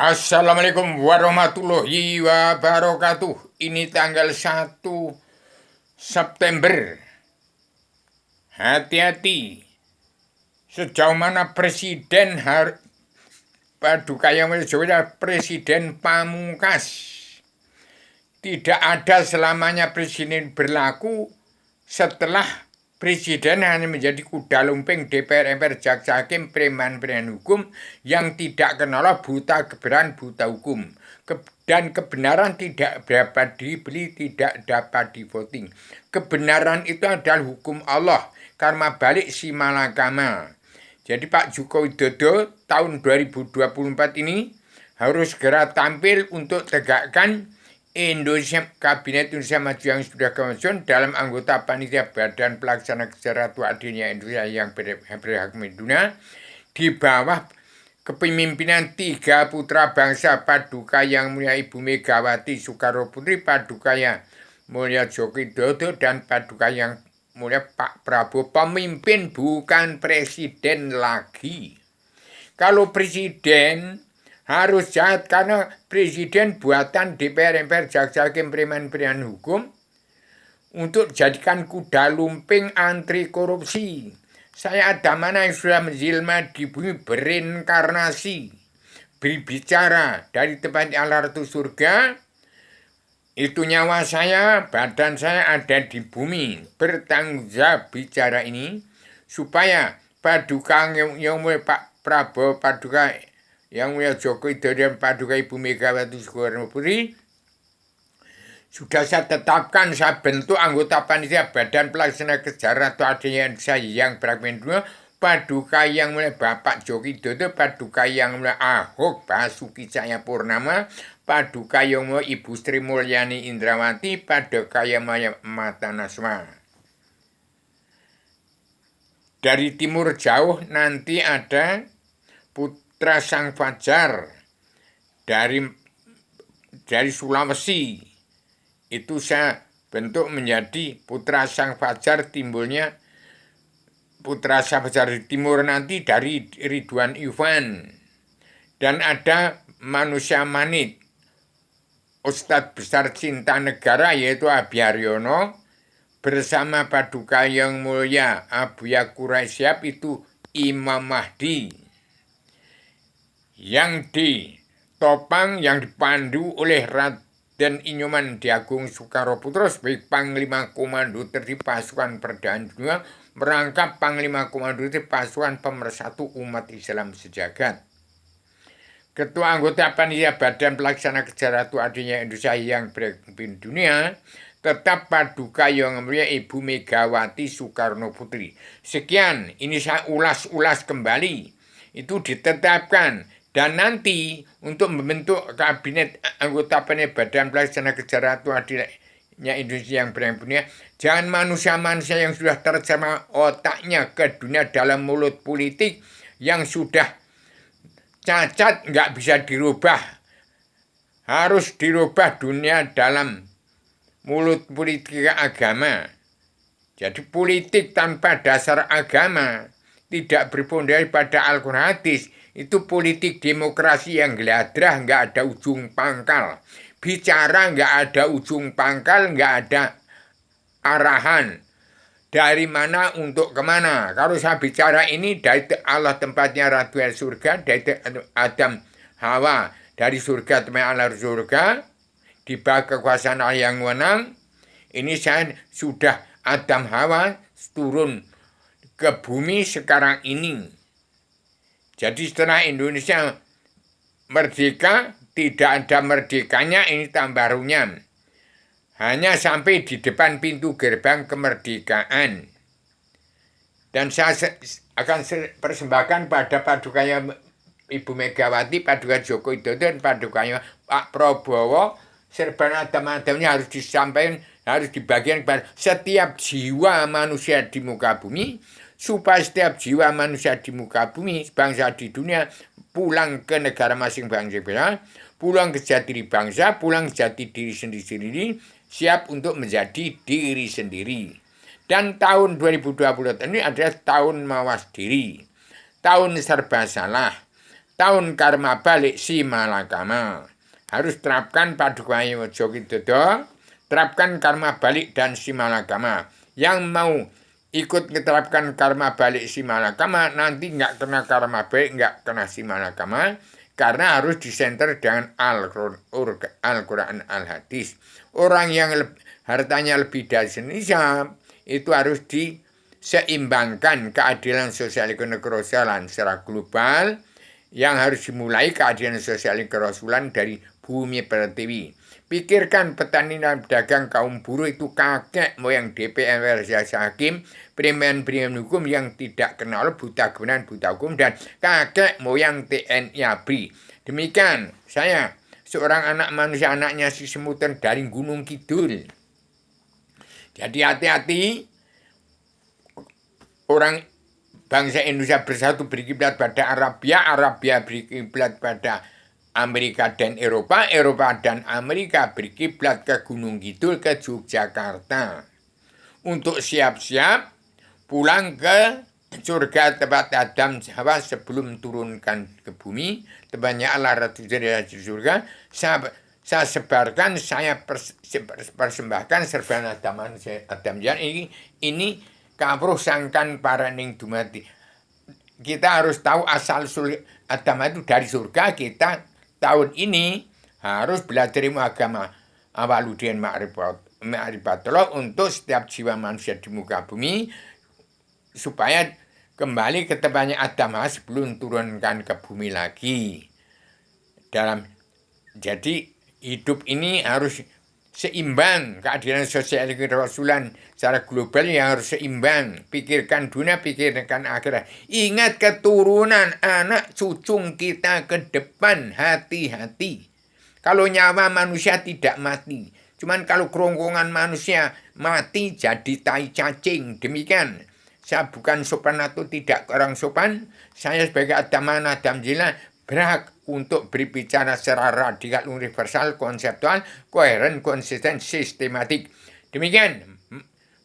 Assalamualaikum warahmatullahi wabarakatuh. Ini tanggal 1 September. Hati-hati. Sejauh mana Presiden Paduka yang Presiden Pamungkas. Tidak ada selamanya presiden berlaku setelah presiden hanya menjadi kuda lumping DPR, MPR, jaksa hakim, preman-preman hukum yang tidak kenal buta kebenaran, buta hukum. Dan kebenaran tidak dapat dibeli, tidak dapat di-voting. Kebenaran itu adalah hukum Allah, karma balik si malakama. Jadi Pak Joko Widodo tahun 2024 ini harus segera tampil untuk tegakkan Indonesia Kabinet Indonesia Maju yang sudah kemajuan dalam anggota panitia Badan Pelaksana Kesejahteraan Adilnya Indonesia yang berhak dunia di bawah kepemimpinan 3 putra bangsa Paduka Yang Mulia Ibu Megawati Soekarno Putri, Paduka Yang Mulia Joko Widodo, dan Paduka Yang Mulia Pak Prabowo. Pemimpin bukan presiden lagi. Kalau presiden harus jahat karena presiden buatan DPR, MPR, jaksa hakim, preman-preman hukum untuk jadikan kuda lumping antri korupsi. Saya ada mana yang sudah menjelma di bumi berinkarnasi, berbicara dari tempat Allah Ratu Surga. Itu nyawa saya, badan saya ada di bumi, bertanggung jawab bicara ini supaya Paduka yang mulai Pak Prabowo, Paduka Yang Mulia Joko Widodo, dan Paduka Ibu Megawati Soekarno Putri sudah saya tetapkan, saya bentuk anggota panitia Badan Pelaksana Kesejahteraan Adilnya Indonesia yang berhak dunia. Paduka Yang Mulia Bapak Joko Widodo, Paduka Yang Mulia Ahok Basuki Cahayapurnama, Paduka Yang Mulia Ibu Sri Mulyani Indrawati, Paduka Yang Mulia Mata Nasma. Dari timur jauh nanti ada Putra Sang Fajar dari Sulawesi. Itu saya bentuk menjadi Putra Sang Fajar, timbulnya Putra Sang Fajar di timur nanti dari Ridwan Ivan. Dan ada manusia manit, Ustadz Besar Cinta Negara, yaitu Abi Haryono, bersama Paduka Yang Mulia Abuya Quraisyab, itu Imam Mahdi, yang ditopang, yang dipandu oleh Raden Inyoman Diagung Soekarno Putro sebagai Panglima Komando Tertib Pasukan Perdamaian Dunia, merangkap Panglima Komando Tertib Pasukan Pemersatu Umat Islam Sejagat. Ketua anggota panitia Badan Pelaksana Kesejahteraan Adilnya Indonesia yang berhak dunia tetap Paduka Yang Mulia Ibu Megawati Soekarno Putri. Sekian, ini saya ulas kembali. Itu ditetapkan. Dan nanti untuk membentuk kabinet anggota panitia Badan Pelaksana Kesejahteraan Adilnya Indonesia yang berhak dunia, jangan manusia-manusia yang sudah tercemar otaknya ke dunia dalam mulut politik yang sudah cacat, nggak bisa dirubah. Harus dirubah dunia dalam mulut politik agama. Jadi politik tanpa dasar agama, tidak berpondasi pada Al-Quran hadis, itu politik demokrasi yang geladrah, nggak ada ujung pangkal. Bicara nggak ada ujung pangkal, nggak ada arahan. Dari mana untuk kemana? Kalau saya bicara ini dari Allah tempatnya Ratu Surga, dari Adam Hawa dari surga tempat Allah surga, di bawah kekuasaan Allah yang menang. Ini saya sudah Adam Hawa turun ke bumi sekarang ini. Jadi setelah Indonesia merdeka, tidak ada merdekanya, ini tambah runyam. Hanya sampai di depan pintu gerbang kemerdekaan. Dan saya akan persembahkan pada Paduka Yang Ibu Megawati, Paduka Joko Widodo, dan Paduka Yang Pak Prabowo, serban adam-adamnya harus disampaikan, harus dibagikan kepada setiap jiwa manusia di muka bumi, supaya setiap jiwa manusia di muka bumi, bangsa di dunia, pulang ke negara masing-masing bangsa, pulang ke jati diri bangsa, pulang ke jati diri sendiri-sendiri, siap untuk menjadi diri sendiri. Dan tahun 2020 ini adalah tahun mawas diri, tahun serba salah, tahun karma balik si malakama. Harus terapkan padukae Wajo Kidodo, terapkan karma balik dan si malakama. Yang mau ikut menerapkan karma balik si malakama nanti nggak kena karma balik, nggak kena si malakama, karena harus disenter dengan Al-Quran Al-Hadis. Orang yang hartanya lebih dari senisab itu harus diseimbangkan keadilan sosial ekonomi kerasulan secara global, yang harus dimulai keadilan sosial kerasulan dari bumi pertiwi. Pikirkan petani dan pedagang kaum buruh itu kakek moyang DPR jasa hakim, primen-primen hukum yang tidak kenal buta kebenaran buta hukum, dan kakek moyang TNI ABRI. Demikian saya, seorang anak manusia, anaknya si semutan dari Gunung Kidul. Jadi hati-hati, orang bangsa Indonesia bersatu berkiblat pada Arabia, Arabia berkiblat pada Amerika dan Eropa, Eropa dan Amerika berkiblat ke Gunung Kidul, ke Yogyakarta. Untuk siap-siap pulang ke surga tempat Adam Hawa sebelum turunkan ke bumi. Tempatnya Allah Ratu dari surga. Saya sebarkan, saya persembahkan serban Adam ini kawruh sangkan paraning dumati. Kita harus tahu asal Adam itu dari surga. Kita tahun ini harus belajar ilmu agama awaludin ma'rifatullah untuk setiap jiwa manusia di muka bumi, supaya kembali ke tempatnya Adam sebelum turunkan ke bumi lagi. Jadi hidup ini harus seimbang, keadilan sosial kerasulan secara global yang harus seimbang. Pikirkan dunia, pikirkan akhirat. Ingat keturunan anak cucu kita ke depan, hati-hati. Kalau nyawa manusia tidak mati, cuman kalau kerongkongan manusia mati jadi tai cacing. Demikian. Saya bukan sopan atau tidak orang sopan. Saya sebagai Adam Jila berhak untuk berbicara secara radikal, universal, konseptual, koheren, konsisten, sistematik. Demikian,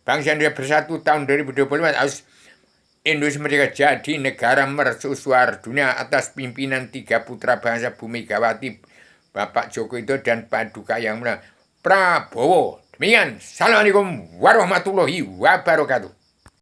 bangsa Indonesia bersatu tahun 2025 harus Indonesia merdeka jadi negara mercusuar dunia atas pimpinan 3 putra bangsa Bumi Gawati, Bapak Joko Widodo dan Paduka yang mulia Prabowo. Demikian, Assalamualaikum warahmatullahi wabarakatuh.